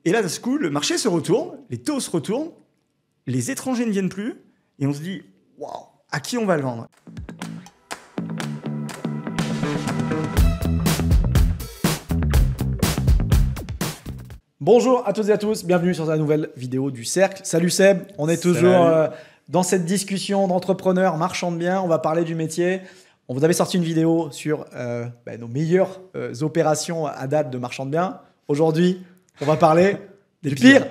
et là, d'un coup, le marché se retourne, les taux se retournent, les étrangers ne viennent plus, et on se dit, waouh, à qui on va le vendre? Bonjour à toutes et à tous, bienvenue sur la nouvelle vidéo du Cercle. Salut Seb, on est toujours dans cette discussion d'entrepreneurs marchands de biens, on va parler du métier. On vous avait sorti une vidéo sur nos meilleures opérations à date de marchands de biens. Aujourd'hui, on va parler des pires,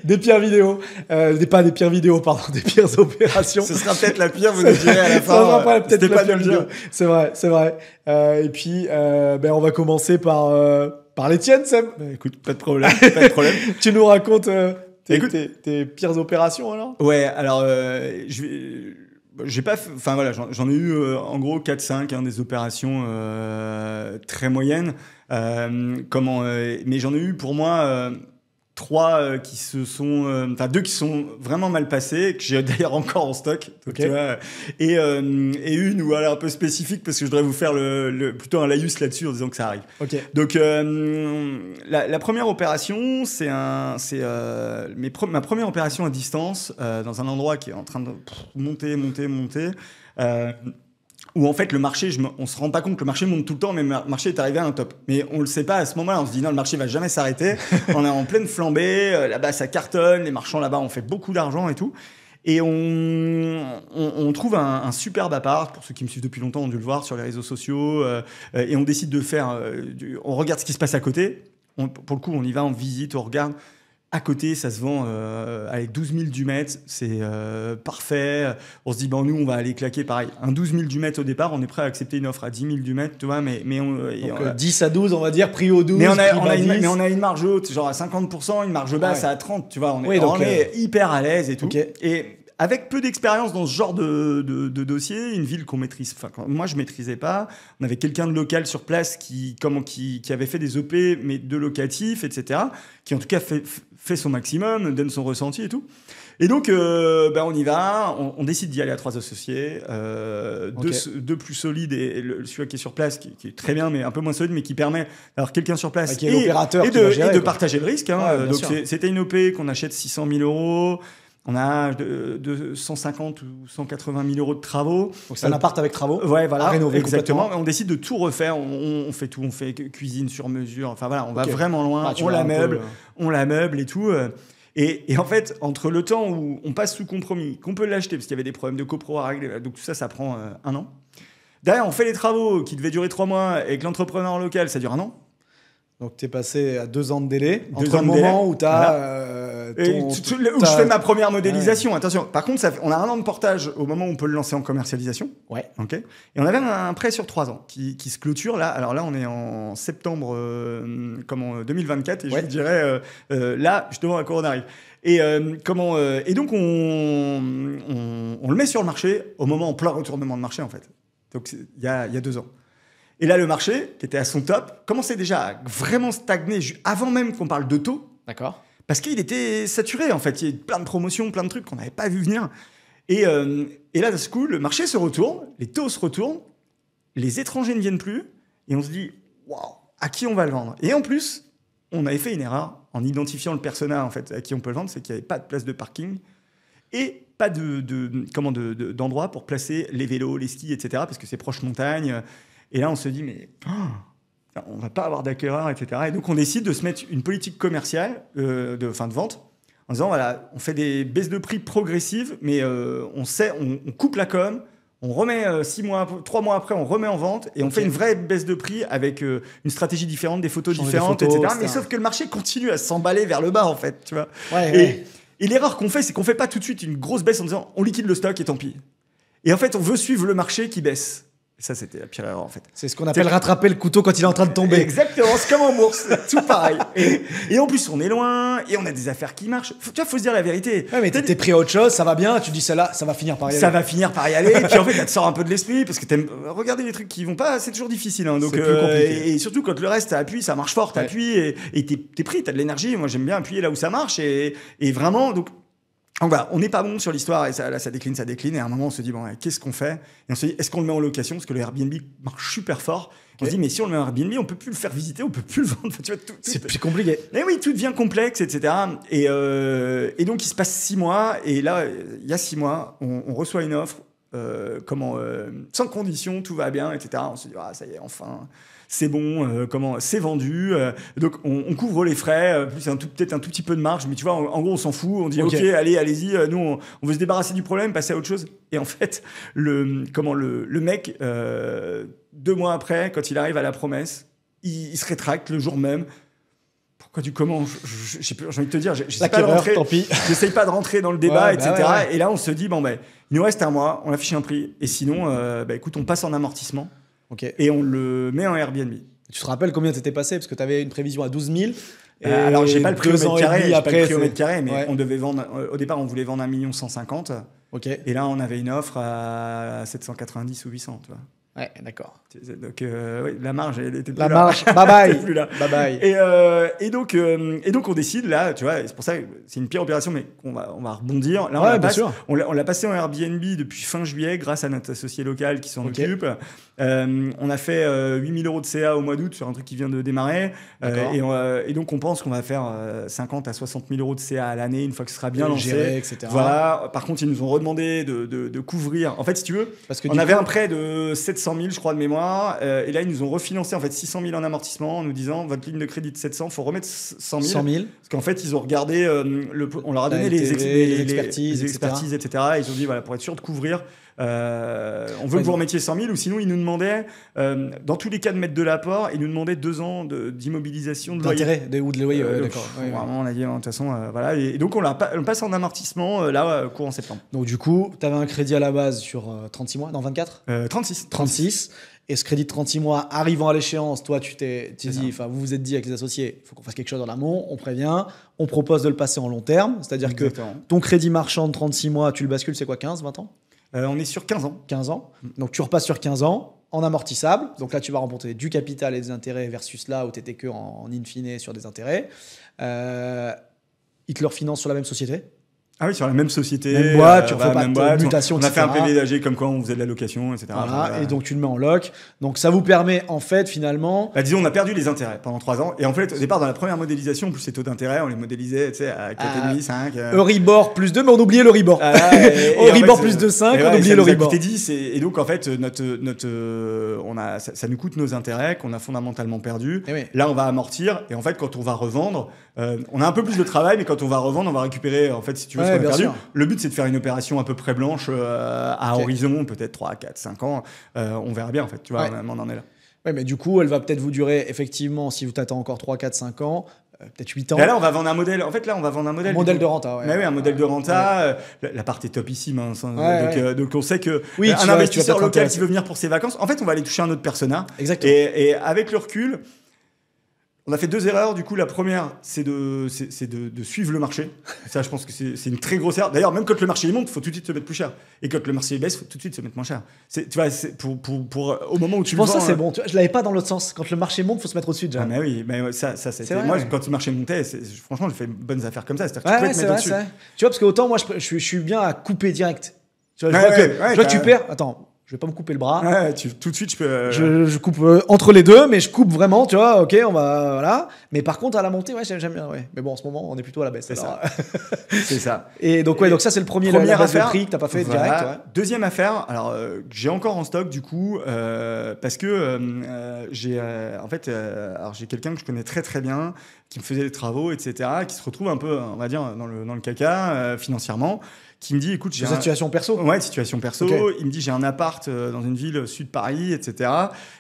des pires vidéos, pas des pires vidéos, pardon, des pires opérations. Ce sera peut-être la pire, vous nous direz à la fin. Ça sera peut-être la pas pire de le vidéo. dire. C'est vrai, c'est vrai. Et puis, on va commencer par les tiennes, Seb. Écoute, pas de problème, pas de problème. Tu nous racontes tes pires opérations alors? Ouais, alors j'ai pas, enfin voilà, j'en ai eu en gros 4-5 des opérations très moyennes. Mais j'en ai eu pour moi 3 qui se sont, enfin 2 qui sont vraiment mal passées, que j'ai d'ailleurs encore en stock. Donc, Okay. tu vois, et une où elle est un peu spécifique parce que je voudrais vous faire plutôt un laïus là-dessus en disant que ça arrive. Ok. Donc la première opération, ma première opération à distance dans un endroit qui est en train de monter, où en fait le marché, on se rend pas compte que le marché monte tout le temps, mais le marché est arrivé à un top. Mais on le sait pas à ce moment-là, on se dit non, le marché va jamais s'arrêter. On est en pleine flambée, là-bas ça cartonne, les marchands là-bas ont fait beaucoup d'argent et tout. Et on trouve un superbe appart, pour ceux qui me suivent depuis longtemps ont dû le voir sur les réseaux sociaux, et on décide de faire, on regarde ce qui se passe à côté, pour le coup on y va, on visite, on regarde. À côté, ça se vend allez, 12 000 du mètre, c'est parfait. On se dit, nous, on va aller claquer pareil. Un 12 000 du mètre au départ, on est prêt à accepter une offre à 10 000 du mètre, tu vois, mais Donc, 10 à 12, on va dire, prix au 12. mais on a une marge haute, genre à 50%, une marge basse à 30%, tu vois. On est hyper à l'aise et tout. Okay. Et avec peu d'expérience dans ce genre de dossier, une ville qu'on maîtrise, enfin, moi je maîtrisais pas, on avait quelqu'un de local sur place qui avait fait des OP, mais de locatif, etc., qui en tout cas fait son maximum, donne son ressenti et tout. Et donc, on y va, on décide d'y aller à 3 associés, deux plus solides et celui qui est sur place, qui est très bien, mais un peu moins solide, mais qui permet d'avoir quelqu'un sur place et de partager le risque. Ouais, donc, c'était une OP qu'on achète 600 000 €. On a de 150 ou 180 000 € de travaux. Donc, c'est un appart avec travaux. Ouais, voilà. À rénover exactement. On décide de tout refaire. On fait tout. On fait cuisine sur mesure. Enfin, voilà, on va vraiment loin. On la meuble et tout. Et en fait, entre le temps où on passe sous compromis, qu'on peut l'acheter, parce qu'il y avait des problèmes de copro à régler, donc tout ça, ça prend 1 an. Derrière, on fait les travaux qui devaient durer 3 mois, et que l'entrepreneur local, ça dure 1 an. Donc, tu es passé à 2 ans de délai entre le moment où tu as... où je fais ma première modélisation. Ouais. Attention, par contre, on a 1 an de portage au moment où on peut le lancer en commercialisation. Ouais. Okay. Et on avait un prêt sur 3 ans qui se clôture là. Alors là, on est en septembre 2024 et je vous dirais là, justement, à quoi on arrive. Et donc, on le met sur le marché au moment en plein retournement de marché, en fait. Donc, il y a 2 ans. Et là, le marché, qui était à son top, commençait déjà à vraiment stagner avant même qu'on parle de taux. D'accord. Parce qu'il était saturé, en fait. Il y avait plein de promotions, plein de trucs qu'on n'avait pas vu venir. Et là, d'un coup, le marché se retourne, les taux se retournent, les étrangers ne viennent plus, et on se dit, waouh, à qui on va le vendre? Et en plus, on avait fait une erreur en identifiant le persona, en fait, à qui on peut le vendre, c'est qu'il n'y avait pas de place de parking et pas d'endroit pour placer les vélos, les skis, etc., parce que c'est proche montagne. Et là, on se dit, mais on va pas avoir d'acquéreurs, etc. Et donc, on décide de se mettre une politique commerciale de vente en disant, voilà, on fait des baisses de prix progressives, mais on coupe la com, on remet 3 mois après, on remet en vente et on fait une vraie baisse de prix avec une stratégie différente, des photos différentes, etc. Mais sauf que le marché continue à s'emballer vers le bas, en fait, tu vois. Et l'erreur qu'on fait, c'est qu'on fait pas tout de suite une grosse baisse en disant, on liquide le stock et tant pis. Et en fait, on veut suivre le marché qui baisse. Et ça, c'était la pire erreur, en fait. C'est ce qu'on appelle rattraper le couteau quand il est en train de tomber. Exactement, c'est comme en bourse, tout pareil. Et en plus, on est loin, et on a des affaires qui marchent. Tu vois, faut se dire la vérité. Ouais, mais t'es pris à autre chose, ça va bien, tu dis celle-là, ça va finir par y aller. Ça va finir par y aller, et puis en fait, ça te sort un peu de l'esprit, parce que t'aimes regarder les trucs qui vont pas, c'est toujours difficile. Donc, c'est plus compliqué. Et surtout quand le reste, t'appuies, ça marche fort, t'appuies, et t'es pris, t'as de l'énergie. Moi, j'aime bien appuyer là où ça marche, et vraiment, donc... Donc voilà, on n'est pas bon sur l'histoire et ça, là, ça décline. Et à un moment, on se dit, bon, ouais, qu'est-ce qu'on fait? Et on se dit, est-ce qu'on le met en location? Parce que le Airbnb marche super fort. On se dit, mais si on le met en Airbnb, on peut plus le faire visiter, on peut plus le vendre. Tu vois, C'est compliqué. Et oui, tout devient complexe, etc. Et donc, il se passe 6 mois. Et là, il y a 6 mois, on reçoit une offre, sans condition, tout va bien, etc. On se dit, ah, ça y est, enfin. C'est bon, c'est vendu. Donc on couvre les frais, plus peut-être un tout petit peu de marge, mais tu vois, en gros on s'en fout. On dit ok, allez-y. Nous on veut se débarrasser du problème, passer à autre chose. Et en fait, le mec, 2 mois après, quand il arrive à la promesse, il se rétracte le jour même. Pourquoi du comment? J'ai envie de te dire, j'essaye pas de rentrer dans le débat, etc. Ouais. Et là on se dit bon ben, il nous reste 1 mois, on affiche un prix, et sinon, écoute, on passe en amortissement. Okay. Et on le met en Airbnb. Tu te rappelles combien t'étais passé? Parce que tu avais une prévision à 12 000. Alors, j'ai pas le prix au mètre carré, mais ouais. on devait vendre. Au départ, on voulait vendre 1 150 000. Okay. Et là, on avait une offre à 790 ou 800, tu vois. Ouais, d'accord. Donc, oui, la marge, elle était plus la là. Marge, bye bye. Plus là. Bye bye. Et donc, on décide, là, tu vois, c'est pour ça que c'est une pire opération, mais on va rebondir. Là, on l'a passé en Airbnb depuis fin juillet grâce à notre associé local qui s'en occupe. On a fait 8 000 € de CA au mois d'août sur un truc qui vient de démarrer. Et donc, on pense qu'on va faire 50 à 60 000 € de CA à l'année une fois que ce sera bien lancé. Géré, etc. Voilà. Par contre, ils nous ont redemandé de couvrir. En fait, si tu veux, on avait un prêt de 700 000, je crois, de mémoire. Et là, ils nous ont refinancé en fait 600 000 en amortissement en nous disant votre ligne de crédit de 700, il faut remettre 100 000. Parce qu'en fait, ils ont regardé, on leur a donné les expertises, etc. Et ils ont dit voilà, pour être sûr de couvrir, on veut que vous remettiez 100 000, ou sinon ils nous demandaient, dans tous les cas de mettre de l'apport, ils nous demandaient 2 ans d'immobilisation de loyer. D'intérêt ou de loyer, d'accord. Vraiment, on a dit de toute façon, voilà. Et donc on passe en amortissement courant septembre. Donc du coup, tu avais un crédit à la base sur 36 mois, dans 24 36. Et ce crédit de 36 mois arrivant à l'échéance, toi, tu dis, enfin, vous vous êtes dit avec les associés, il faut qu'on fasse quelque chose en amont, on prévient, on propose de le passer en long terme, c'est-à-dire que ton crédit marchand de 36 mois, tu le bascules, c'est quoi, 15, 20 ans? On est sur 15 ans. 15 ans. Donc tu repasses sur 15 ans en amortissable. Donc là, tu vas remporter du capital et des intérêts versus là où tu étais que en in fine sur des intérêts. Ils te le refinancent sur la même société. Ah oui, sur la même société. Même boîte, tu refais pas de mutation, on a fait un PV d'AG comme quoi on faisait de la location, etc. Voilà, et donc tu le mets en loc. Donc ça vous permet en fait finalement... disons, on a perdu les intérêts pendant 3 ans. Et en fait, au départ, dans la première modélisation, en plus ces taux d'intérêt, on les modélisait à 4,5, 5. Euribor plus 2, mais on oubliait l'Euribor. Euribor plus de 5, on oubliait l'Euribor. Et donc en fait, ça nous coûte nos intérêts qu'on a fondamentalement perdus. Là, on va amortir. Et en fait, quand on va revendre, on a un peu plus de travail, mais quand on va revendre, on va récupérer, en fait, si tu veux, ce qu'on a perdu. Le but, c'est de faire une opération à peu près blanche à horizon, peut-être 3, 4, 5 ans. On verra bien, en fait. Tu vois, on en est là. Ouais, mais du coup, elle va peut-être vous durer, effectivement, si vous t'attendez encore 3, 4, 5 ans, peut-être 8 ans. Et là, on va vendre un modèle. En fait, là, on va vendre un modèle. Un modèle de renta, oui, un modèle de renta. La part est topissime. Donc, on sait que un investisseur local qui veut venir pour ses vacances, en fait, on va aller toucher un autre persona. Exactement. Et avec le recul, on a fait 2 erreurs. Du coup, la première, c'est de suivre le marché. Ça, je pense que c'est une très grosse erreur. D'ailleurs, même quand le marché monte, il faut tout de suite se mettre plus cher. Et quand le marché baisse, il faut tout de suite se mettre moins cher. Tu vois, pour au moment où tu le vends... ça, c'est bon. Tu vois, je l'avais pas dans l'autre sens. Quand le marché monte, il faut se mettre au-dessus déjà. Ah, mais oui, mais ça c'était... Moi, quand le marché montait, franchement, j'ai fait bonnes affaires comme ça. C'est-à-dire que tu peux te mettre au-dessus. Tu vois, parce que autant, moi, je suis bien à couper direct. Tu vois, je vois que tu perds... Attends. Je vais pas me couper le bras. Tout de suite, je peux. Je coupe entre les deux, mais je coupe vraiment, tu vois. Ok, on va voilà. Mais par contre, à la montée, j'aime bien. Ouais. Mais bon, en ce moment, on est plutôt à la baisse. C'est ça. C'est ça. Et donc donc ça, c'est le première affaire de prix que t'as pas fait direct. Ouais. Deuxième affaire, alors j'ai encore en stock du coup parce que j'ai en fait alors j'ai quelqu'un que je connais très très bien qui me faisait des travaux, etc. Qui se retrouve un peu, on va dire, dans le caca financièrement. Qui me dit, écoute, j'ai situation perso. Ouais, situation perso. Okay. Il me dit, j'ai un appart dans une ville sud Paris, etc.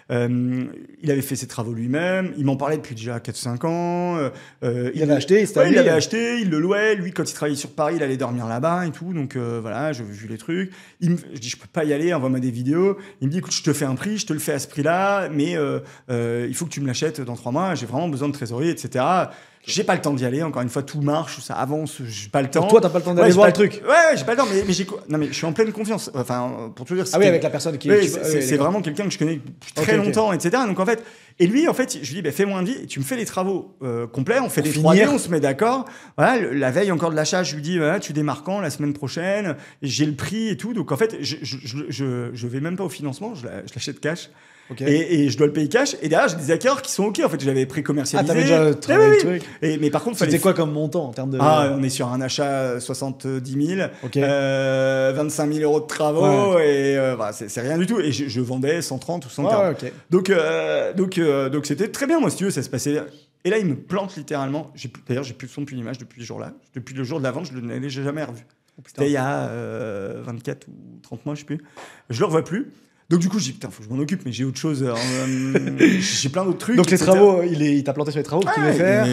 Il avait fait ses travaux lui-même. Il m'en parlait depuis déjà 4-5 ans. Il avait acheté, il l'avait acheté, il le louait. Lui, quand il travaillait sur Paris, il allait dormir là-bas et tout. Donc voilà, j'ai vu les trucs. Je dis, je peux pas y aller, envoie-moi des vidéos. Il me dit, écoute, je te fais un prix, je te le fais à ce prix-là, mais il faut que tu me l'achètes dans 3 mois. J'ai vraiment besoin de trésorerie, etc. J'ai pas le temps d'y aller. Encore une fois, tout marche, ça avance, j'ai pas le temps. Donc toi, t'as pas le temps d'aller voir le truc. Ouais, j'ai pas le temps, mais non, mais je suis en pleine confiance. Enfin, pour te dire. Ah oui, avec la personne qui. Oui, c'est vraiment quelqu'un que je connais depuis très longtemps, etc. Donc en fait, et lui, en fait, je lui dis, bah, fais-moi un devis, et tu me fais les travaux complets, on fait les 3D, on se met d'accord. Voilà, la veille encore de l'achat, je lui dis, voilà, tu démarres quand la semaine prochaine, j'ai le prix et tout. Donc en fait, je vais même pas au financement, je l'achète cash. Et je dois le payer cash. Et derrière, j'ai des acquéreurs qui sont OK. En fait, j'avais précommercialisé. Ah, t'avais déjà travaillé le truc. Mais par contre, c'était quoi comme montant en termes de. Ah, on est sur un achat 70 000, 25 000 euros de travaux, et voilà, c'est rien du tout. Et je vendais 130 ou 140. Donc c'était très bien, moi, si tu veux, ça se passait. Et là, il me plante littéralement. D'ailleurs, j'ai plus de son depuis l'image depuis ce jour-là. Depuis le jour de la vente, je ne l'ai jamais revu. C'était il y a 24 ou 30 mois, je sais plus. Je le revois plus. Donc du coup, je dis putain, faut que je m'en occupe, mais j'ai autre chose. J'ai plein d'autres trucs. Donc les travaux, il t'a planté sur les travaux que tu devais faire.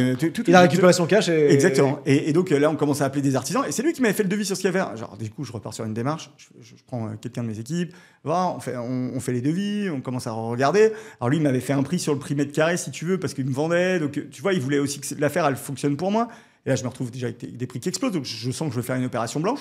Il a récupéré son cash. Exactement. Et donc là, on commence à appeler des artisans. Et c'est lui qui m'avait fait le devis sur ce qu'il y avait. Genre, du coup, je repars sur une démarche. Je prends quelqu'un de mes équipes. Voilà, on fait les devis. On commence à regarder. Alors lui, il m'avait fait un prix sur le prix mètre carré, si tu veux, parce qu'il me vendait. Donc tu vois, il voulait aussi que l'affaire, elle fonctionne pour moi. Et là, je me retrouve déjà avec des prix qui explosent. Donc je sens que je vais faire une opération blanche.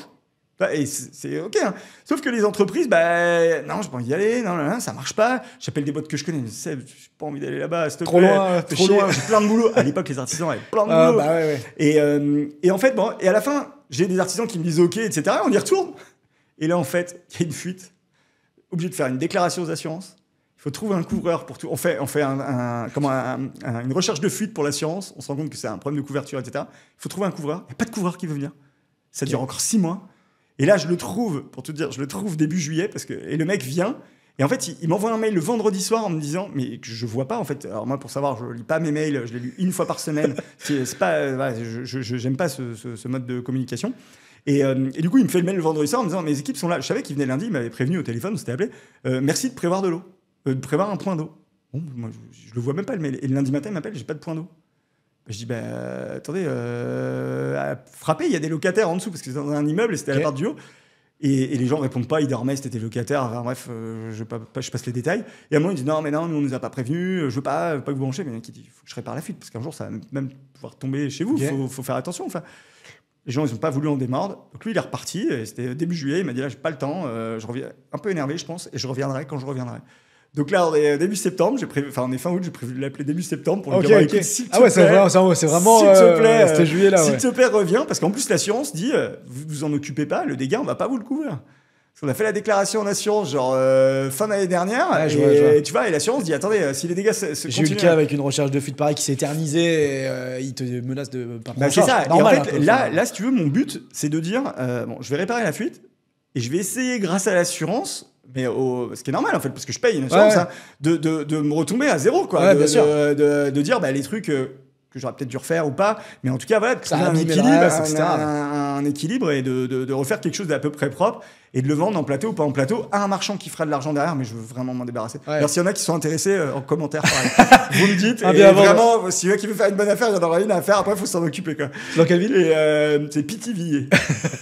Et c'est OK, hein. Sauf que les entreprises, non, j'ai pas envie d'y aller, non, ça marche pas. J'appelle des boîtes que je connais, j'ai pas envie d'aller là-bas, s'il te plaît. Trop loin, j'ai plein de boulot. À l'époque, les artisans avaient plein de boulot. Et en fait, et à la fin, j'ai des artisans qui me disent OK, etc. On y retourne. Et là, en fait, il y a une fuite. Obligé de faire une déclaration aux assurances. Il faut trouver un couvreur pour tout. On fait une recherche de fuite pour l'assurance. On se rend compte que c'est un problème de couverture, etc. Il faut trouver un couvreur. Il n'y a pas de couvreur qui veut venir. Ça dure encore 6 mois. Et là, je le trouve, pour te dire, je le trouve début juillet, et le mec vient, et en fait, il m'envoie un mail le vendredi soir en me disant, mais que je vois pas, en fait. Alors moi, pour savoir, je lis pas mes mails, je les lis une fois par semaine. C'est pas, voilà, j'aime pas ce mode de communication. Et du coup, il me fait le mail le vendredi soir en me disant, mes équipes sont là. Je savais qu'il venait lundi, il m'avait prévenu au téléphone, on s'était appelé. Merci de prévoir de l'eau, de prévoir un point d'eau. Bon, moi, je le vois même pas le mail. Et le lundi matin, il m'appelle, j'ai pas de point d'eau. Je dis, attendez, frappez, il y a des locataires en dessous, parce que c'est dans un immeuble et c'était à la part du haut. Et les gens répondent pas, ils dormaient, c'était des locataires. Enfin, bref, je passe les détails. Et à un moment, il dit, non, nous, on nous a pas prévenus, je veux pas que vous branchez. Mais il dit, il faut que je répare la fuite, parce qu'un jour, ça va même pouvoir tomber chez vous, faut faire attention. Enfin, les gens, ils ont pas voulu en démordre. Donc lui, il est reparti, et c'était début juillet, il m'a dit, là, j'ai pas le temps, je reviens un peu énervé, je pense, et je reviendrai quand je reviendrai. Donc là, on est début septembre, on est fin août, j'ai prévu de l'appeler début septembre pour lui dire, écoute, s'il te plaît, c'est vraiment, s'il te plaît, c'était juillet là. S'il te plaît, reviens, parce qu'en plus, l'assurance dit, vous en occupez pas, le dégât, on va pas vous le couvrir. Parce qu'on a fait la déclaration en assurance, genre, fin d'année dernière, tu vois, et l'assurance dit, attendez, si les dégâts se continuent. J'ai eu le cas avec une recherche de fuite pareil qui s'est éternisée, et il te menace de pas prendre en charge. C'est ça, normal, et en fait, là, si tu veux, mon but, c'est de dire, je vais réparer la fuite, et je vais essayer, grâce à l'assurance, mais ce qui est normal en fait, parce que je paye une assurance, hein, de me retomber à zéro, quoi. De dire les trucs que j'aurais peut-être dû refaire ou pas, mais en tout cas, voilà, ça un équilibre et de refaire quelque chose d'à peu près propre et de le vendre en plateau ou pas en plateau à un marchand qui fera de l'argent derrière, mais je veux vraiment m'en débarrasser. Alors, s'il y en a qui sont intéressés, en commentaire, pareil, vous me dites. Et vraiment, s'il y en a qui veut faire une bonne affaire, il y en aura une à faire, après, il faut s'en occuper, quoi. Dans quelle ville? C'est Pithiviers.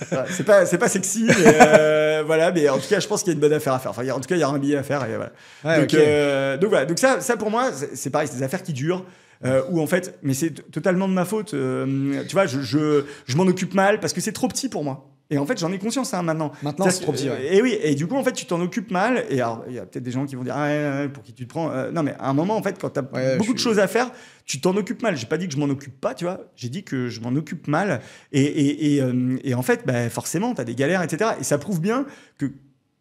Voilà, c'est pas sexy, mais voilà, mais en tout cas, je pense qu'il y a une bonne affaire à faire. Enfin, en tout cas, il y aura un billet à faire, et voilà. Donc voilà, donc ça pour moi, c'est pareil, c'est des affaires qui durent. Où en fait, mais c'est totalement de ma faute. Tu vois, je m'en occupe mal parce que c'est trop petit pour moi. Et en fait, j'en ai conscience maintenant. Maintenant, c'est trop petit. Et oui, et du coup, en fait, tu t'en occupes mal. Et alors, il y a peut-être des gens qui vont dire, pour qui tu te prends. Non, mais à un moment, en fait, quand tu as beaucoup de choses à faire, tu t'en occupes mal. J'ai pas dit que je m'en occupe pas, tu vois. J'ai dit que je m'en occupe mal. Et en fait, forcément, tu as des galères, etc. Et ça prouve bien que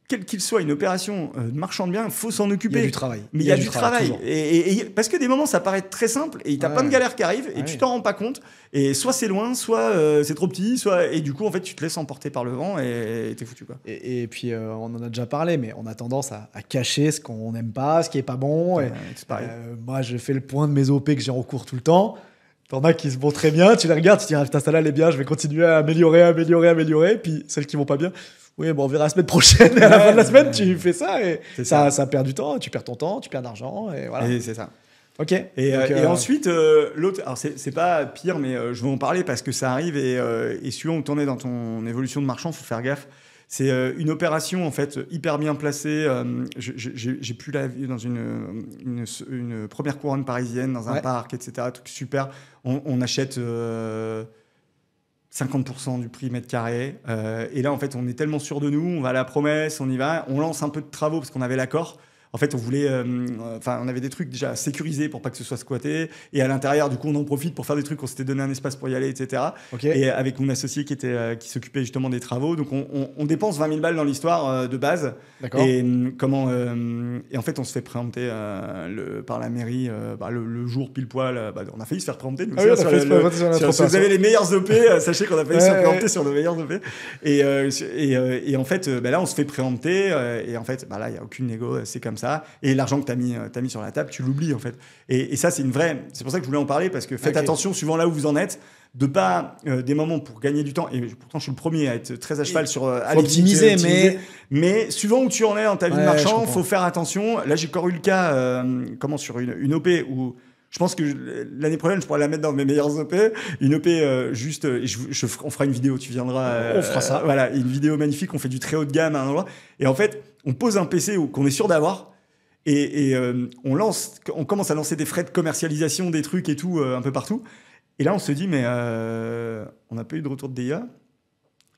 quelle qu'il soit une opération de marchand de biens, il faut s'en occuper. Il y a du travail. Mais il y a du travail. Et parce que des moments, ça paraît très simple et tu as plein de galères qui arrivent et tu t'en rends pas compte. Et soit c'est loin, soit c'est trop petit, et du coup, en fait, tu te laisses emporter par le vent et t'es foutu, quoi. Et puis, on en a déjà parlé, mais on a tendance à cacher ce qu'on n'aime pas, ce qui est pas bon. Moi, je fais le point de mes OP que j'ai en cours tout le temps. T'en as qui se vont très bien, tu les regardes, tu te dis, putain, celle-là, elle est bien, je vais continuer à améliorer. Puis celles qui vont pas bien, oui, bon, on verra la semaine prochaine. Et à la fin de la semaine, tu fais ça et ça perd du temps. Tu perds ton temps, tu perds d'argent. Et voilà. Et c'est ça. Ok. Et ensuite, l'autre, alors c'est pas pire, mais je vais en parler parce que ça arrive et suivant où t'en es dans ton évolution de marchand, faut faire gaffe. C'est une opération en fait hyper bien placée. J'ai pu la vivre dans une première couronne parisienne, dans un parc, etc. Truc super. On achète 50% du prix mètre carré. Et là, en fait, on est tellement sûr de nous, on va à la promesse, on y va. On lance un peu de travaux parce qu'on avait l'accord. En fait, on voulait, on avait des trucs déjà sécurisés pour pas que ce soit squatté. Et à l'intérieur, du coup, on en profite pour faire des trucs. On s'était donné un espace pour y aller, etc. Et avec mon associé qui s'occupait justement des travaux. Donc, on dépense 20 000 balles dans l'histoire de base. D'accord. Et en fait, on se fait préempter par la mairie le jour pile poil. On a failli se faire préempter. Si vous avez les meilleurs OP, sachez qu'on a failli se faire préempter sur nos meilleurs OP. Et en fait, là, on se fait préempter. Et en fait, là, il n'y a aucune négo. C'est comme ça. Et l'argent que tu as mis sur la table, tu l'oublies en fait. Et ça, c'est une vraie. C'est pour ça que je voulais en parler parce que faites attention, suivant là où vous en êtes, de pas des moments pour gagner du temps. Et pourtant, je suis le premier à être très à cheval sur optimiser, mais suivant où tu en es dans ta vie de marchand, faut faire attention. Là, j'ai encore eu le cas sur une OP où je pense que l'année prochaine, je pourrais la mettre dans mes meilleures OP. Une OP juste, on fera une vidéo, tu viendras. On fera ça. Voilà, une vidéo magnifique. On fait du très haut de gamme à un endroit. Et en fait, on pose un PC qu'on est sûr d'avoir. Et on commence à lancer des frais de commercialisation, des trucs et tout, un peu partout. Et là, on se dit, mais on n'a pas eu de retour de DIA.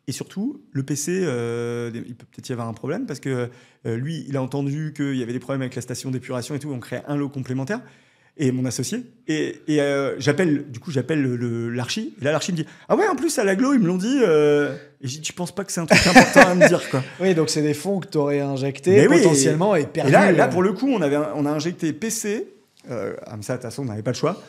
Et surtout, le PC, il peut peut-être y avoir un problème parce que lui, il a entendu qu'il y avait des problèmes avec la station d'épuration et tout. On crée un lot complémentaire. Et mon associé. Et j'appelle l'archi. Et là, l'archi me dit, ah ouais, en plus, à l'aglo, ils me l'ont dit. Et je dis, tu penses pas que c'est un truc important à me dire, quoi. Oui, donc c'est des fonds que tu aurais injectés potentiellement et perdus. Et là, pour le coup, on a injecté PC. Ça, de toute façon, on n'avait pas le choix.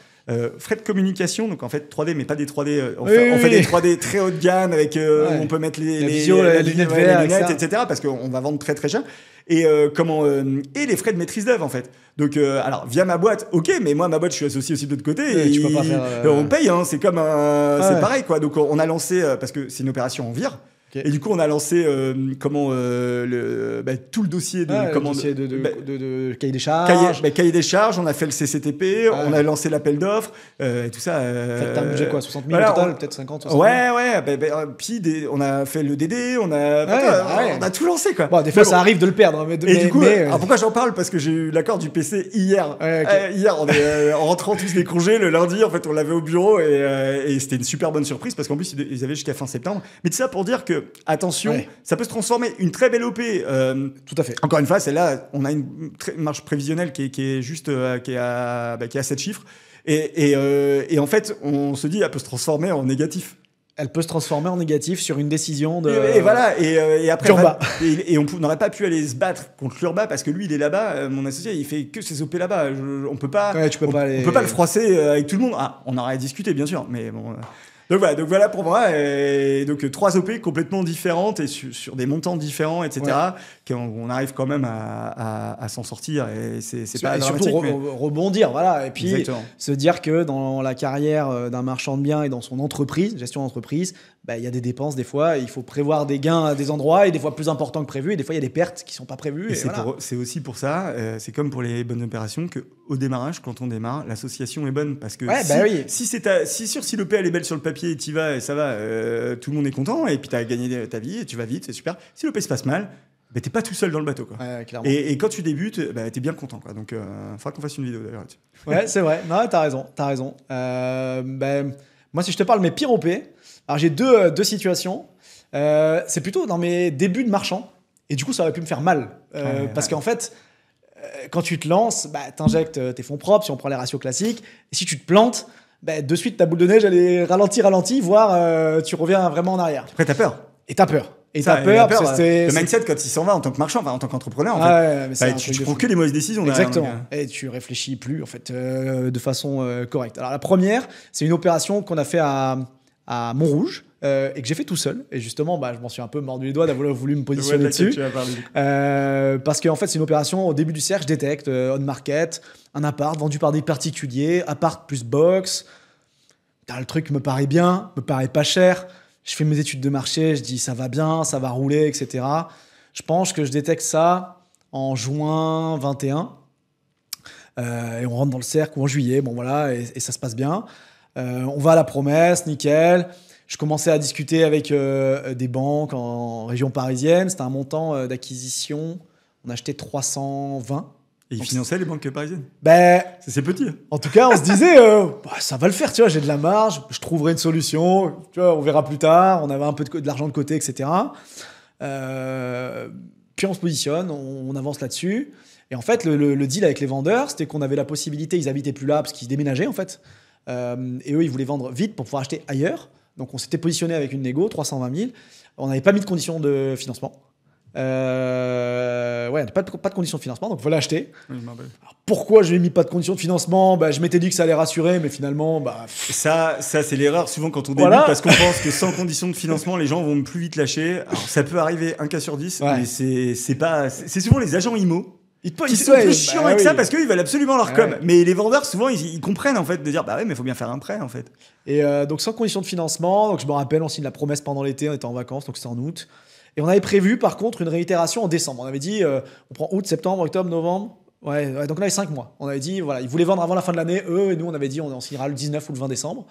Frais de communication, donc en fait 3D, mais pas des 3D. On fait des 3D très haut de gamme avec où on peut mettre les lunettes, etc. Parce qu'on va vendre très très cher. Et les frais de maîtrise d'œuvre en fait. Donc alors via ma boîte, ok, mais moi ma boîte je suis associé aussi de l'autre côté. Tu peux pas faire. On paye, hein, c'est comme c'est pareil quoi. Donc on a lancé parce que c'est une opération en vire. Et du coup, on a lancé tout le dossier de cahier des charges. Cahier des charges, on a fait le CCTP, on a lancé l'appel d'offres, et tout ça. T'as un budget quoi, 60 000 au total, peut-être 50, 60 000. Ouais. Puis on a fait le DD, on a tout lancé quoi. Bon, des fois, ça arrive de le perdre. Alors pourquoi j'en parle? Parce que j'ai eu l'accord du PC hier. Hier, en rentrant tous des congés, le lundi, en fait, on l'avait au bureau et c'était une super bonne surprise parce qu'en plus, ils avaient jusqu'à fin septembre. Mais tout ça pour dire que attention, ça peut se transformer. Une très belle OP. Tout à fait. Encore une fois, celle-là, on a une marge prévisionnelle qui est juste qui est à 7 chiffres. Et en fait, on se dit, elle peut se transformer en négatif. Elle peut se transformer en négatif sur une décision de. Et voilà. Et après, Urba. On n'aurait pas pu aller se battre contre l'Urba parce que lui, il est là-bas. Mon associé, il fait que ses OP là-bas. On peut pas. Tu peux pas on peut pas le froisser avec tout le monde. On aurait discuté, bien sûr, mais bon. Donc voilà pour moi. Et donc 3 OP complètement différentes et sur des montants différents, etc. On arrive quand même à s'en sortir et c'est pas dramatique. Surtout rebondir, voilà. Et puis se dire que dans la carrière d'un marchand de biens et dans son entreprise, gestion d'entreprise, il y a des dépenses des fois. Il faut prévoir des gains à des endroits et des fois plus importants que prévu. Et des fois il y a des pertes qui sont pas prévues. Et c'est aussi pour ça. C'est comme pour les bonnes opérations que au démarrage, quand on démarre, l'association est bonne parce que si l'OP elle est belle sur le papier et tu y vas et ça va, tout le monde est content et puis tu as gagné ta vie et tu vas vite, c'est super. Si l'OP se passe mal, t'es pas tout seul dans le bateau quoi. Et quand tu débutes, t'es bien content quoi. Donc faudra qu'on fasse une vidéo d'ailleurs. Ouais, c'est vrai. Non, t'as raison. Moi, si je te parle de mes pires OP, alors j'ai deux situations. C'est plutôt dans mes débuts de marchand et du coup ça aurait pu me faire mal parce qu'en fait quand tu te lances, t'injectes tes fonds propres si on prend les ratios classiques et si tu te plantes, de suite ta boule de neige elle est ralentie, voire tu reviens vraiment en arrière. Après t'as peur. Et t'as peur. Parce que le mindset quand il s'en va en tant que marchand, en tant qu'entrepreneur, en fait, tu prends que les mauvaises décisions. Exactement. Et tu réfléchis plus en fait de façon correcte. Alors la première, c'est une opération qu'on a fait à Montrouge et que j'ai fait tout seul. Et justement, je m'en suis un peu mordu les doigts d'avoir voulu me positionner dessus. Parce qu'en fait, c'est une opération au début du cercle, je détecte on market, un appart vendu par des particuliers, appart plus box. Le truc me paraît bien, me paraît pas cher. Je fais mes études de marché, je dis ça va bien, ça va rouler, etc. Je pense que je détecte ça en juin 21. Et on rentre dans le cercle ou en juillet, et ça se passe bien. On va à la promesse, nickel. Je commençais à discuter avec des banques en région parisienne. C'était un montant d'acquisition. On achetait 320. Et ils finançaient les banques parisiennes. Ben, c'est petit. En tout cas, on se disait, ça va le faire, tu vois, j'ai de la marge, je trouverai une solution, tu vois, on verra plus tard, on avait un peu de l'argent de côté, etc. Puis on se positionne, on avance là-dessus. Et en fait, le deal avec les vendeurs, c'était qu'on avait la possibilité, ils habitaient plus là parce qu'ils déménageaient, en fait. Et eux, ils voulaient vendre vite pour pouvoir acheter ailleurs. Donc on s'était positionné avec une négo, 320 000. On n'avait pas mis de conditions de financement. Pas de conditions de financement, donc voilà acheter. Oui, pourquoi je n'ai mis pas de conditions de financement? Je m'étais dit que ça allait rassurer, mais finalement, ça c'est l'erreur souvent quand on débute, parce qu'on pense que sans conditions de financement, les gens vont plus vite lâcher. Alors ça peut arriver un cas sur 10, mais c'est souvent les agents IMO qui sont plus chiants avec ça parce qu'ils veulent absolument leur com. Mais les vendeurs souvent ils comprennent en fait de dire mais faut bien faire un prêt en fait. Et donc sans conditions de financement, donc je me rappelle, on signe la promesse pendant l'été, on était en vacances, donc c'était en août. Et on avait prévu, par contre, une réitération en décembre. On avait dit, on prend août, septembre, octobre, novembre. Ouais, donc on avait 5 mois. On avait dit, voilà, ils voulaient vendre avant la fin de l'année, eux, et nous, on avait dit, on signera le 19 ou le 20 décembre.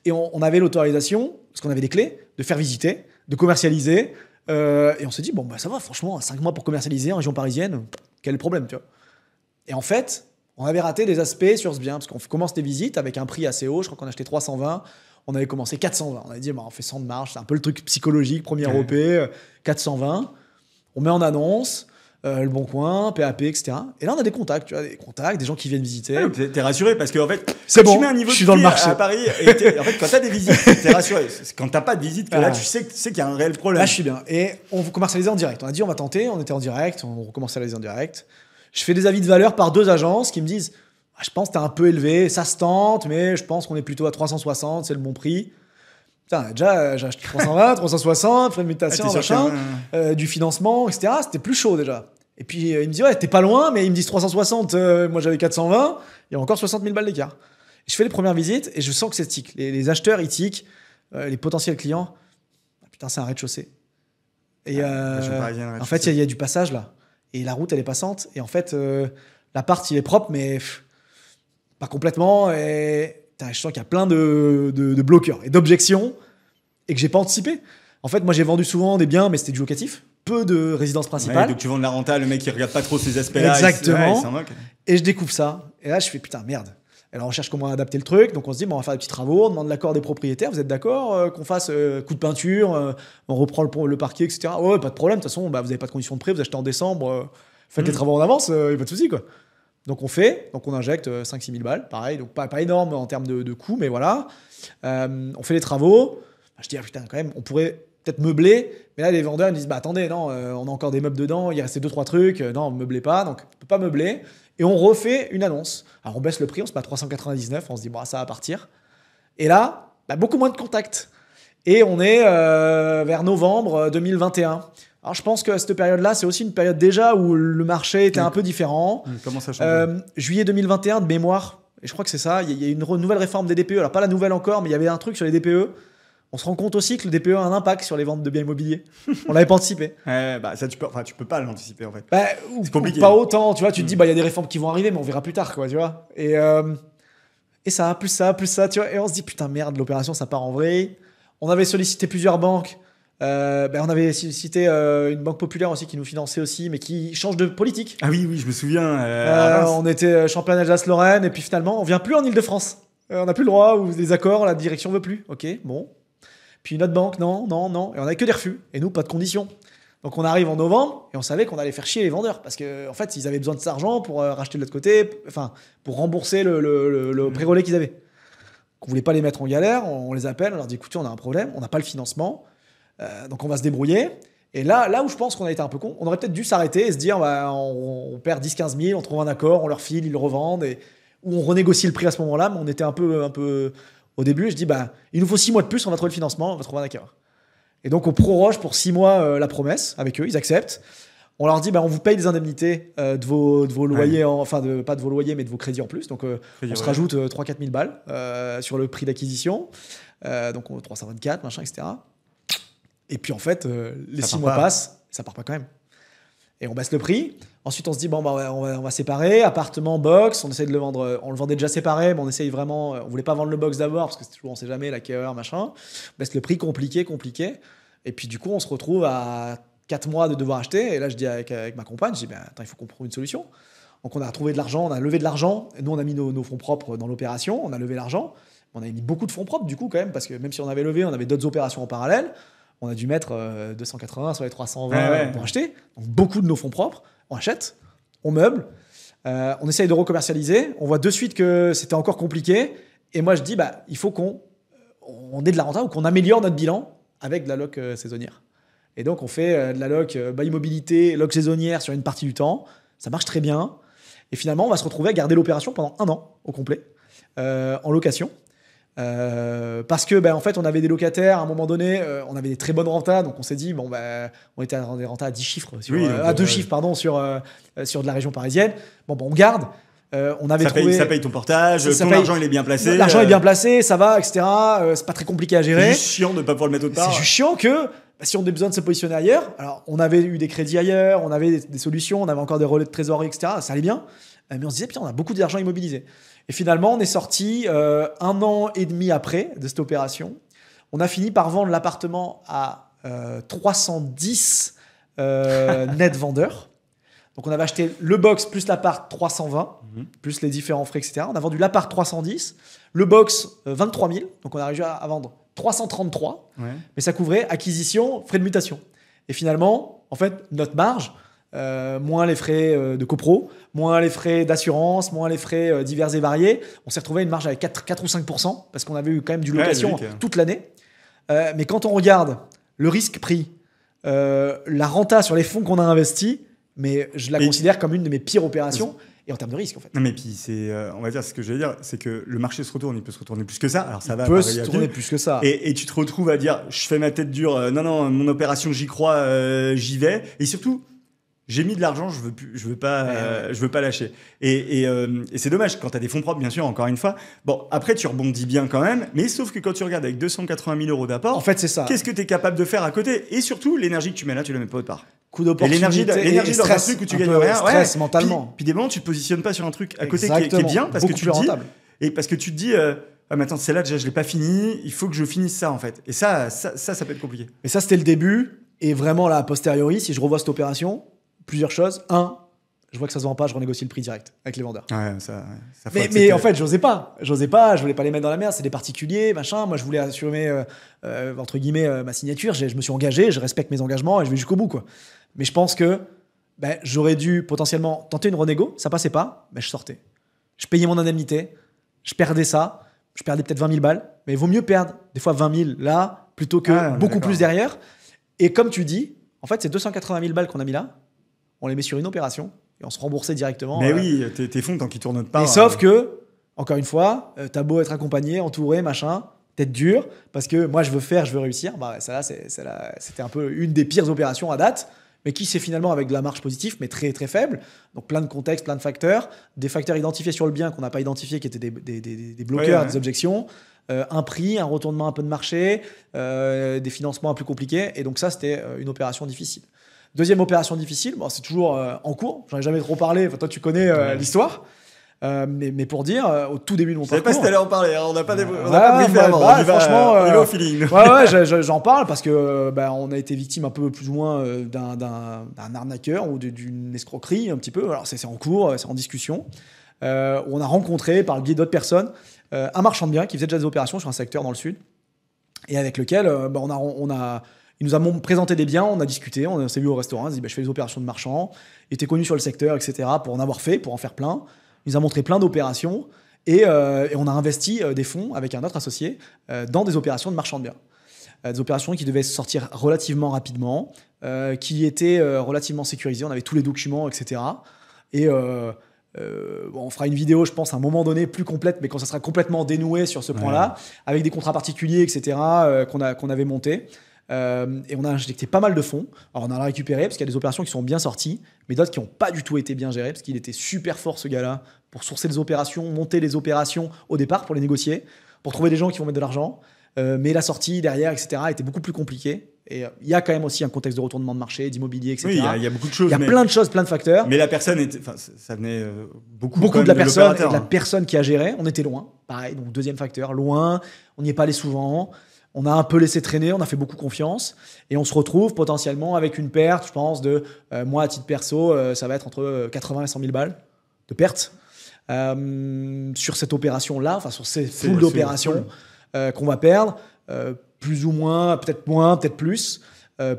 Et on avait l'autorisation, parce qu'on avait des clés, de faire visiter, de commercialiser. Et on s'est dit, ça va, franchement, 5 mois pour commercialiser en région parisienne, quel est le problème, tu vois. Et en fait, on avait raté des aspects sur ce bien, parce qu'on commence des visites avec un prix assez haut. Je crois qu'on achetait 320. On avait commencé 420. On avait dit, on fait 100 de marge. C'est un peu le truc psychologique, première OP, 420. On met en annonce, Le Bon Coin, PAP, etc. Et là, on a des contacts, tu vois, des gens qui viennent visiter. T'es rassuré parce qu'en fait, c'est bon, tu mets un niveau je suis dans le marché à Paris. Et en fait, quand t'as des visites, t'es rassuré. Quand t'as pas de visite, là, tu sais qu'il y a un réel problème. Là, je suis bien. Et on commercialisait en direct. On a dit, on va tenter. On était en direct. On recommercialisait en direct. Je fais des avis de valeur par 2 agences qui me disent, je pense que t'es un peu élevé, ça se tente, mais je pense qu'on est plutôt à 360, c'est le bon prix. Putain, déjà, j'ai acheté 320, 360, frais de mutation, machin, du financement, etc. C'était plus chaud déjà. Et puis, il me dit, ouais, t'es pas loin, mais ils me disent 360, moi j'avais 420, il y a encore 60 000 balles d'écart. Je fais les premières visites et je sens que c'est tic. Les acheteurs, ils tiquent, les potentiels clients, putain, c'est un rez-de-chaussée. Et en fait, il y a du passage là. Et la route, elle est passante. Et en fait, l'appart, il est propre, mais pas complètement. Et je sens qu'il y a plein de bloqueurs et d'objections et que j'ai pas anticipé. En fait, moi, j'ai vendu souvent des biens, mais c'était du locatif. Peu de résidence principale. Donc tu vends de la renta, le mec, il regarde pas trop ces aspects-là. Exactement. Il s'en moque. Et je découvre ça. Et là, je fais putain, merde. Alors, on cherche comment adapter le truc. Donc, on se dit, on va faire des petits travaux, on demande l'accord des propriétaires. Vous êtes d'accord qu'on fasse coup de peinture, on reprend le parquet, etc. Ouais, pas de problème. De toute façon, vous n'avez pas de conditions de prêt, vous achetez en décembre, faites les travaux en avance, il n'y a pas de souci, quoi. Donc, on injecte 5-6 000 balles, pareil. Donc, pas énorme en termes de coûts, mais voilà. On fait les travaux. Je dis, putain, quand même, on pourrait peut-être meubler. Mais là, les vendeurs ils me disent, attendez, non, on a encore des meubles dedans, il restait 2-3 trucs. Non, on ne meublez pas, donc on ne peut pas meubler. Et on refait une annonce. Alors, on baisse le prix, on se met à 399, on se dit, ça va partir. Et là, beaucoup moins de contacts. Et on est vers novembre 2021. Alors, je pense que cette période-là, c'est aussi une période déjà où le marché était un peu différent. Comment ça change Juillet 2021, de mémoire, et je crois que c'est ça, il y a une nouvelle réforme des DPE. Alors, pas la nouvelle encore, mais il y avait un truc sur les DPE. On se rend compte aussi que le DPE a un impact sur les ventes de biens immobiliers. On l'avait pas anticipé. Ça, tu peux pas l'anticiper, en fait. C'est compliqué. Pas autant, tu vois. Tu te dis, il y a des réformes qui vont arriver, mais on verra plus tard, quoi, tu vois. Et ça, plus ça, tu vois. Et on se dit, putain, merde, l'opération, ça part en vrille. On avait sollicité plusieurs banques. On avait sollicité une banque populaire aussi qui nous finançait aussi, mais qui change de politique. Ah oui, je me souviens. On était champion Alsace-Lorraine, et puis finalement, on vient plus en Ile-de-France. On n'a plus le droit, ou des accords, la direction veut plus. Ok, bon. Puis une autre banque, non. Et on avait que des refus. Et nous, pas de conditions. Donc on arrive en novembre et on savait qu'on allait faire chier les vendeurs. Parce qu'en fait, ils avaient besoin de cet argent pour racheter de l'autre côté, pour rembourser le pré-relais qu'ils avaient. On voulait pas les mettre en galère, on les appelle, on leur dit, écoutez, on a un problème, on n'a pas le financement, donc on va se débrouiller. Et là où je pense qu'on a été un peu con, on aurait peut-être dû s'arrêter et se dire, on perd 10-15 000, on trouve un accord, on leur file, ils le revendent, ou on renégocie le prix à ce moment-là, mais on était un peu au début. Je dis, il nous faut 6 mois de plus, on va trouver le financement, on va trouver un accord. Et donc on proroge pour 6 mois la promesse avec eux, ils acceptent. On leur dit, on vous paye des indemnités de vos loyers, pas de vos loyers, mais de vos crédits en plus. Donc on se rajoute 3-4 000 balles sur le prix d'acquisition. Donc 324, machin, etc. Et puis en fait, les 6 mois passent, ça part pas quand même. Et on baisse le prix. Ensuite, on se dit, bon, bah, on va séparer. Appartement, box. On essaie de le vendre. On le vendait déjà séparé, mais on essaye vraiment. On voulait pas vendre le box d'abord parce que c'est toujours, on sait jamais, l'acquéreur, machin. On baisse le prix, compliqué. Et puis, du coup, on se retrouve à 4 mois de devoir acheter. Et là, je dis avec ma compagne, je dis, ben, attends, il faut qu'on trouve une solution. Donc, on a trouvé de l'argent, on a levé de l'argent. Et nous, on a mis nos fonds propres dans l'opération. On a levé l'argent. On avait mis beaucoup de fonds propres, du coup, quand même, parce que même si on avait levé, on avait d'autres opérations en parallèle. On a dû mettre 280 sur les 320 pour acheter. Donc, beaucoup de nos fonds propres. On achète, on meuble, on essaye de recommercialiser. On voit de suite que c'était encore compliqué. Et moi, je dis, bah, il faut qu'on ait de la renta ou qu'on améliore notre bilan avec de la loc saisonnière. Et donc, on fait de la loc bail mobilité, loc saisonnière sur une partie du temps. Ça marche très bien. Et finalement, on va se retrouver à garder l'opération pendant 1 an au complet en location. Parce que en fait on avait des locataires à un moment donné, on avait des très bonnes rentas, donc on s'est dit on était à des rentas à 10 chiffres à 2 chiffres pardon sur de la région parisienne. On garde. On avait ça paye ton portage, ton argent il est bien placé. L'argent est bien placé, ça va, etc. C'est pas très compliqué à gérer. C'est juste chiant de ne pas pouvoir le mettre autre part. C'est juste chiant que si on a besoin de se positionner ailleurs, alors on avait eu des crédits ailleurs, on avait des solutions, on avait encore des relais de trésorerie, etc. Ça allait bien, mais on se disait putain, on a beaucoup d'argent immobilisé. Et finalement, on est sorti 1 an et demi après de cette opération. On a fini par vendre l'appartement à 310 net vendeurs. Donc, on avait acheté le box plus l'appart 320, plus les différents frais, etc. On a vendu l'appart 310, le box 23 000. Donc, on a réussi à vendre 333. Ouais. Mais ça couvrait acquisition, frais de mutation. Et finalement, en fait, notre marge, moins les frais de copro, moins les frais d'assurance, moins les frais divers et variés. On s'est retrouvé à une marge avec 4 ou 5% parce qu'on avait eu quand même du location toute l'année. Mais quand on regarde le risque pris, la renta sur les fonds qu'on a investis, mais je la considère comme une de mes pires opérations. Et en termes de risque, en fait. Non, mais puis, on va dire, ce que je veux dire, c'est que le marché se retourne, il peut se retourner plus que ça. Alors, ça va. Il peut se retourner plus que ça. Et tu te retrouves à dire, je fais ma tête dure, non, mon opération, j'y crois, j'y vais. Et surtout, j'ai mis de l'argent, je veux pas lâcher. Et c'est dommage quand tu as des fonds propres, bien sûr, encore une fois. Bon, après, tu rebondis bien quand même, mais sauf que quand tu regardes avec 280 000 euros d'apport, en fait, c'est ça. Qu'est-ce que tu es capable de faire à côté? Et surtout, l'énergie que tu mets là, tu la mets pas autre part. Coup d'opportunité, l'énergie dans un truc où tu gagnes rien, stress mentalement. Puis des moments, tu te positionnes pas sur un truc à côté qui est bien parce que tu te dis, et parce que tu te dis, maintenant celle-là déjà je l'ai pas fini, il faut que je finisse ça en fait. Et ça peut être compliqué. Mais ça c'était le début. Et vraiment là, a posteriori, si je revois cette opération, plusieurs choses. 1, je vois que ça se vend pas, je renégocie le prix direct avec les vendeurs. Ouais, mais en fait, j'osais pas, je voulais pas les mettre dans la merde, c'est des particuliers, machin. Moi, je voulais assurer, entre guillemets, ma signature. Je me suis engagé, je respecte mes engagements et je vais jusqu'au bout, quoi. Mais je pense que j'aurais dû potentiellement tenter une renégo, ça passait pas, je sortais. Je payais mon indemnité, je perdais ça, je perdais peut-être 20 000 balles, mais il vaut mieux perdre des fois 20 000 là plutôt que beaucoup plus derrière. Et comme tu dis, en fait, c'est 280 000 balles qu'on a mis là, on les met sur une opération et on se remboursait directement. Mais oui, tes fonds tant qu'ils tournent pas. Et sauf que, encore une fois, t'as beau être accompagné, entouré, machin, tête dure, parce que moi je veux réussir. Ça c'était un peu une des pires opérations à date, mais qui c'est finalement avec de la marge positive, mais très très faible. Donc plein de contextes, plein de facteurs, des facteurs identifiés sur le bien qu'on n'a pas identifiés, qui étaient des bloqueurs, des objections, un prix, un retournement un peu de marché, des financements un peu plus compliqués. Et donc ça, c'était une opération difficile. Deuxième opération difficile, c'est toujours en cours. J'en ai jamais trop parlé. Enfin, toi, tu connais l'histoire. Mais pour dire, au tout début de mon parcours... Je savais pas si t'allais en parler, hein. On n'a pas briefé avant. Franchement, on y va au feeling. J'en parle parce que on a été victime un peu plus ou moins d'un arnaqueur ou d'une escroquerie un petit peu. Alors c'est en cours, c'est en discussion. Où on a rencontré par le biais d'autres personnes un marchand de biens qui faisait déjà des opérations sur un secteur dans le sud et avec lequel il nous a présenté des biens, on a discuté, on s'est vu au restaurant, il s'est dit je fais des opérations de marchand, il était connu sur le secteur, etc. pour en avoir fait, pour en faire plein. Il nous a montré plein d'opérations et on a investi des fonds avec un autre associé dans des opérations de marchand de biens. Des opérations qui devaient sortir relativement rapidement, qui étaient relativement sécurisées, on avait tous les documents, etc. Et on fera une vidéo, je pense, à un moment donné plus complète, mais quand ça sera complètement dénoué sur ce point-là, avec des contrats particuliers, etc., qu'on avait montés. Et on a injecté pas mal de fonds. Alors on en a récupéré parce qu'il y a des opérations qui sont bien sorties, mais d'autres qui n'ont pas du tout été bien gérées parce qu'il était super fort ce gars-là pour sourcer des opérations, monter les opérations au départ pour les négocier, pour trouver des gens qui vont mettre de l'argent. mais la sortie derrière, etc., était beaucoup plus compliquée. Et il y a quand même aussi un contexte de retournement de marché, d'immobilier, etc. Oui, il y a beaucoup de choses. Il y a plein de choses, plein de facteurs. Mais la personne, ça venait beaucoup de la personne et de la personne qui a géré. On était loin, pareil, donc deuxième facteur, loin, on n'y est pas allé souvent. On a un peu laissé traîner, on a fait beaucoup confiance et on se retrouve potentiellement avec une perte, je pense, de moi à titre perso, ça va être entre 80 et 100 000 balles de perte sur cette opération-là, enfin sur ces poules d'opérations qu'on va perdre, plus ou moins, peut-être plus,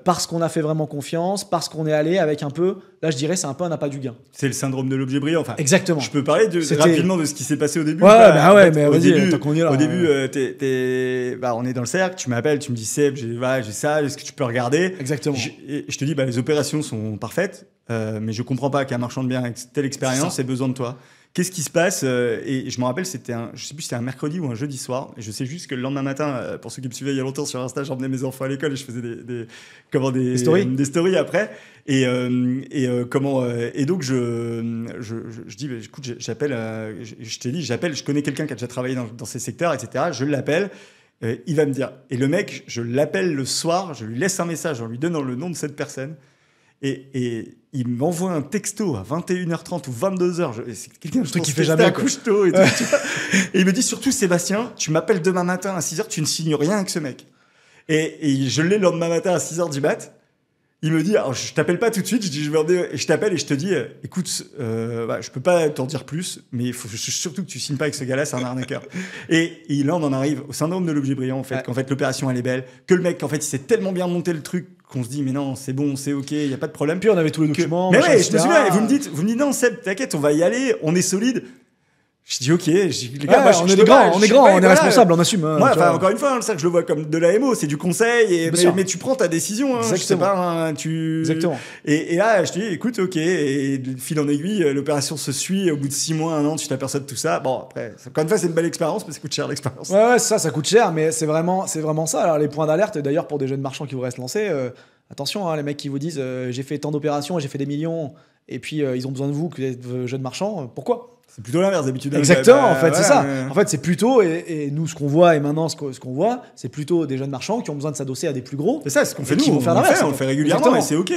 parce qu'on a fait vraiment confiance, parce qu'on est allé avec un peu, là je dirais c'est un peu un appât du gain. C'est le syndrome de l'objet brillant. Enfin, exactement. Je peux parler rapidement de ce qui s'est passé au début. Mais vas-y, tant qu'on y est là. Au début, on est dans le cercle, tu m'appelles, tu me dis Seb, j'ai ça, est-ce que tu peux regarder? Exactement. Je te dis, les opérations sont parfaites, mais je comprends pas qu'un marchand de biens avec telle expérience ait besoin de toi. Qu'est-ce qui se passe? Et je me rappelle, je sais plus si c'était un mercredi ou un jeudi soir. Et je sais juste que le lendemain matin, pour ceux qui me suivaient il y a longtemps sur Insta, j'emmenais mes enfants à l'école et je faisais des stories après. Et donc je dis, écoute, j'appelle. Je t'ai dit, je connais quelqu'un qui a déjà travaillé dans ces secteurs, etc. Je l'appelle. Il va me dire. Et le mec, je l'appelle le soir, je lui laisse un message en lui donnant le nom de cette personne. Et il m'envoie un texto à 21h30 ou 22h. C'est quelqu'un qui fait jamais couche tôt et tout. Et il me dit surtout, Sébastien, tu m'appelles demain matin à 6h, tu ne signes rien avec ce mec. Et je l'ai le lendemain matin à 6h du mat. Il me dit, alors je t'appelle pas tout de suite, je t'appelle et je te dis, écoute, je peux pas t'en dire plus, mais il faut surtout que tu signes pas avec ce gars-là, c'est un arnaqueur. et là, on en arrive au syndrome de l'objet brillant, en fait, qu'en fait, l'opération, elle est belle, que le mec, en fait, il s'est tellement bien monté le truc qu'on se dit, mais non, c'est bon, c'est ok, il y a pas de problème. Puis on avait tous les documents. Mais ouais, je me souviens, et vous me dites, non, Seb, t'inquiète, on va y aller, on est solide. Je dis ok, les gars, on est grands, on est responsable, on assume. Moi, encore une fois, ça que je le vois comme de l'AMO, c'est du conseil, mais tu prends ta décision. Exactement. Exactement. Et là, je te dis, écoute, ok, et de fil en aiguille, l'opération se suit. Au bout de 6 mois, 1 an, tu t'aperçois de tout ça. Bon, après, encore une fois, c'est une belle expérience, mais ça coûte cher l'expérience. Ouais, ça coûte cher, mais c'est vraiment ça. Alors les points d'alerte, d'ailleurs, pour des jeunes marchands qui voudraient se lancer, attention, les mecs qui vous disent, j'ai fait tant d'opérations, j'ai fait des millions, et puis ils ont besoin de vous, que vous êtes jeunes marchands. Pourquoi? C'est plutôt l'inverse d'habitude. Exactement, en fait, c'est ça. En fait, c'est plutôt, et nous, ce qu'on voit, et maintenant, ce qu'on voit, c'est plutôt des jeunes marchands qui ont besoin de s'adosser à des plus gros. C'est ça, ce qu'on fait nous. On le fait régulièrement, et c'est ok.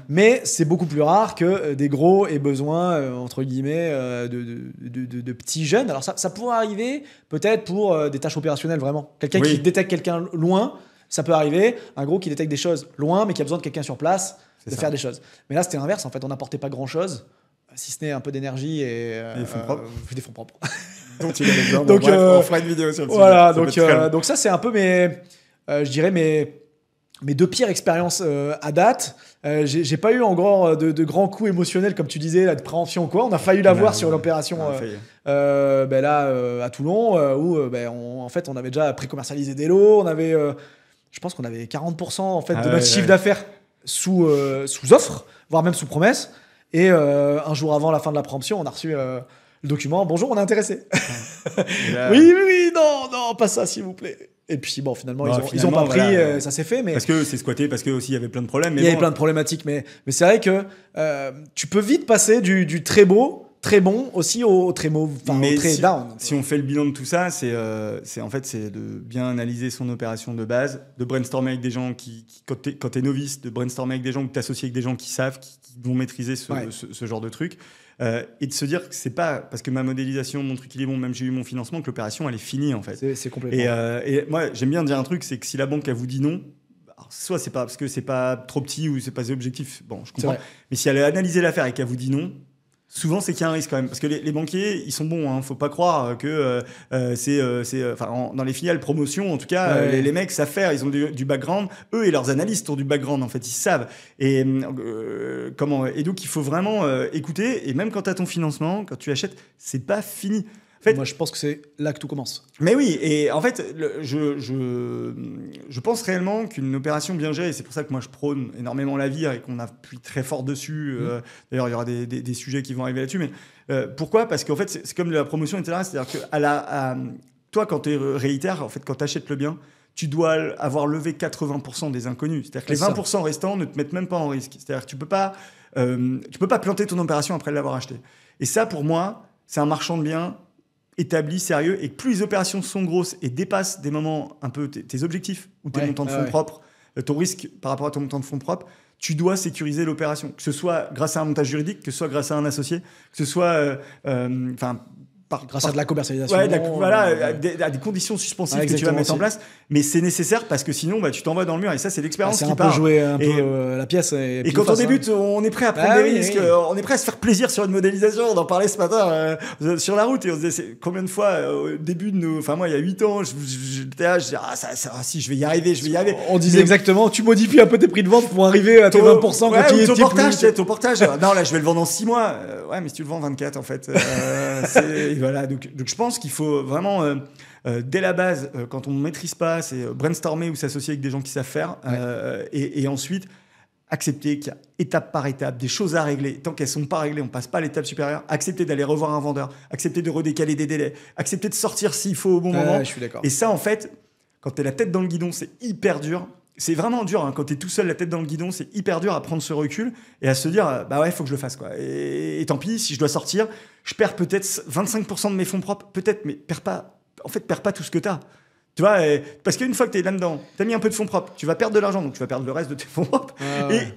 Mais c'est beaucoup plus rare que des gros aient besoin, entre guillemets, de petits jeunes. Alors, ça pourrait arriver, peut-être, pour des tâches opérationnelles, vraiment. Quelqu'un qui détecte quelqu'un loin, ça peut arriver. Un gros qui détecte des choses loin, mais qui a besoin de quelqu'un sur place de faire des choses. Mais là, c'était l'inverse. En fait, on n'apportait pas grand-chose. Si ce n'est un peu d'énergie et des fonds propres. Donc, on fera une vidéo sur le sujet. Voilà, donc ça, c'est un peu je dirais mes 2 pires expériences à date. J'ai pas eu encore de grands coups émotionnels, comme tu disais, là, de préhension ou quoi. On a failli l'avoir sur l'opération à Toulon, où en fait, on avait déjà pré-commercialisé des lots. Je pense qu'on avait 40% en fait, de notre chiffre d'affaires sous offre, voire même sous promesse. Et un jour avant la fin de la préemption, on a reçu le document. Bonjour, on est intéressé. Oui, non, pas ça, s'il vous plaît. Et puis bon, finalement, ils ont pas pris, ça s'est fait. Mais parce que c'est squatté, parce que aussi il y avait plein de problèmes. Il y avait plein de problématiques, mais c'est vrai que tu peux vite passer du très beau, très bon aussi au très mauvais, au très down. Si on fait le bilan de tout ça, c'est de bien analyser son opération de base, de brainstormer avec des gens qui quand t'es novice, de brainstormer avec des gens, que t'associer avec des gens qui savent, qui vont maîtriser ce genre de truc, et de se dire que c'est pas parce que ma modélisation, mon truc il est bon, même j'ai eu mon financement, que l'opération elle est finie en fait. C'est complètement. Et moi j'aime bien dire un truc, c'est que si la banque elle vous dit non, soit c'est pas parce que c'est pas trop petit ou c'est pas des objectifs, bon je comprends, mais si elle a analysé l'affaire et qu'elle vous dit non, souvent, c'est qu'il y a un risque quand même. Parce que les banquiers, ils sont bons. Hein. Faut pas croire que dans les filiales promotion, en tout cas, les mecs savent faire. Ils ont du background. Eux et leurs analystes ont du background. En fait, ils savent. Et donc, il faut vraiment écouter. Et même quand tu as ton financement, quand tu achètes, c'est pas fini. En fait, moi, je pense que c'est là que tout commence. Mais oui, et en fait, je pense réellement qu'une opération bien gérée, et c'est pour ça que moi je prône énormément la vie et qu'on appuie très fort dessus. D'ailleurs, il y aura des sujets qui vont arriver là-dessus. Mais pourquoi ? Parce qu'en fait, c'est comme la promotion, etc. C'est-à-dire que toi, quand tu es réitaire, en fait, quand tu achètes le bien, tu dois avoir levé 80% des inconnus. C'est-à-dire que les 20% restants ne te mettent même pas en risque. C'est-à-dire que tu peux pas planter ton opération après l'avoir acheté. Et ça, pour moi, c'est un marchand de biens établi, sérieux, et que plus les opérations sont grosses et dépassent des moments un peu tes objectifs ou tes montants de fonds propres, ton risque par rapport à ton montant de fonds propres, tu dois sécuriser l'opération. Que ce soit grâce à un montage juridique, que ce soit grâce à un associé, que ce soit... grâce à de la commercialisation. Ouais, à des conditions suspensives que tu vas mettre en place. Mais c'est nécessaire parce que sinon, tu t'envoies dans le mur. Et ça, c'est l'expérience qui part. C'est un peu jouer un peu la pièce. Et quand on débute, on est prêt à prendre des risques. On est prêt à se faire plaisir sur une modélisation. On en parlait ce matin sur la route. Et on se disait, combien de fois, au début de nos... Enfin, moi, il y a 8 ans, j'étais là, je disais, si, je vais y arriver. On disait exactement, tu modifies un peu tes prix de vente pour arriver à tes 20% quand tu y es ton portage. Non, là, je vais le vendre en 6 mois. Ouais, mais si tu le vends en 24, en fait, voilà, donc je pense qu'il faut vraiment, dès la base, quand on ne maîtrise pas, c'est brainstormer ou s'associer avec des gens qui savent faire, et ensuite accepter qu'il y a étape par étape des choses à régler. Tant qu'elles ne sont pas réglées, on ne passe pas à l'étape supérieure. Accepter d'aller revoir un vendeur, accepter de redécaler des délais, accepter de sortir s'il faut au bon moment. Je suis d'accord. Et ça, en fait, quand tu es la tête dans le guidon, c'est hyper dur. C'est vraiment dur, hein. Quand tu es tout seul, la tête dans le guidon, c'est hyper dur à prendre ce recul et à se dire, bah ouais, il faut que je le fasse, quoi. Et tant pis, si je dois sortir, je perds peut-être 25% de mes fonds propres, peut-être, mais perds pas tout ce que tu as. Tu vois, parce qu'une fois que tu es là-dedans, tu as mis un peu de fonds propres, tu vas perdre de l'argent, donc tu vas perdre le reste de tes fonds propres.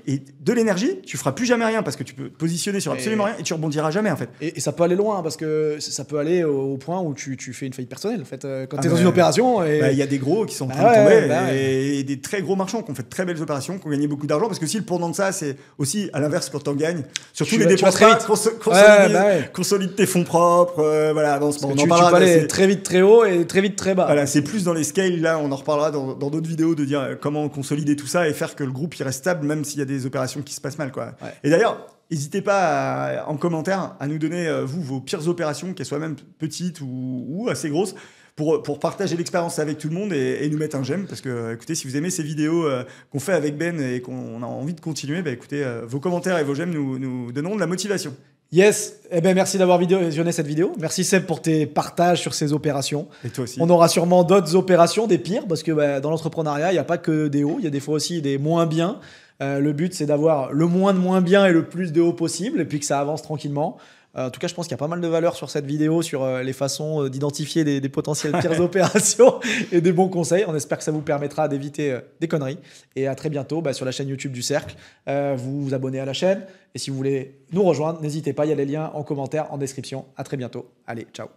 Et de l'énergie, tu feras plus jamais rien parce que tu peux te positionner sur absolument rien et tu rebondiras jamais, en fait. Et ça peut aller loin parce que ça peut aller au point où tu fais une faillite personnelle, en fait. Quand tu es dans une opération. Il y a des gros qui sont en train de tomber et des très gros marchands qui ont fait de très belles opérations, qui ont gagné beaucoup d'argent parce que si le pendant de ça, c'est aussi à l'inverse quand tu en gagnes, surtout les dépenses consolide tes fonds propres. Voilà, on en parlera. Tu peux aller très vite très haut et très vite très bas. Voilà, c'est plus dans les scales, là, on en reparlera dans d'autres vidéos de dire comment consolider tout ça et faire que le groupe il reste stable même s'il y a des opérations qui se passent mal, quoi. Ouais. Et d'ailleurs, n'hésitez pas en commentaire à nous donner vos pires opérations, qu'elles soient même petites ou assez grosses, pour partager l'expérience avec tout le monde et nous mettre un j'aime, parce que écoutez, si vous aimez ces vidéos qu'on fait avec Ben et qu'on a envie de continuer, écoutez, vos commentaires et vos j'aime nous donneront de la motivation. Yes, merci d'avoir visionné cette vidéo. Merci Seb pour tes partages sur ces opérations. Et toi aussi. On aura sûrement d'autres opérations, des pires, parce que dans l'entrepreneuriat, il n'y a pas que des hauts, il y a des fois aussi des moins bien. Le but, c'est d'avoir le moins de moins bien et le plus de hauts possible, et puis que ça avance tranquillement. En tout cas, je pense qu'il y a pas mal de valeur sur cette vidéo, sur les façons d'identifier des potentielles pires opérations et des bons conseils. On espère que ça vous permettra d'éviter des conneries. Et à très bientôt sur la chaîne YouTube du Cercle. Vous vous abonnez à la chaîne. Et si vous voulez nous rejoindre, n'hésitez pas, il y a les liens en commentaire, en description. À très bientôt. Allez, ciao.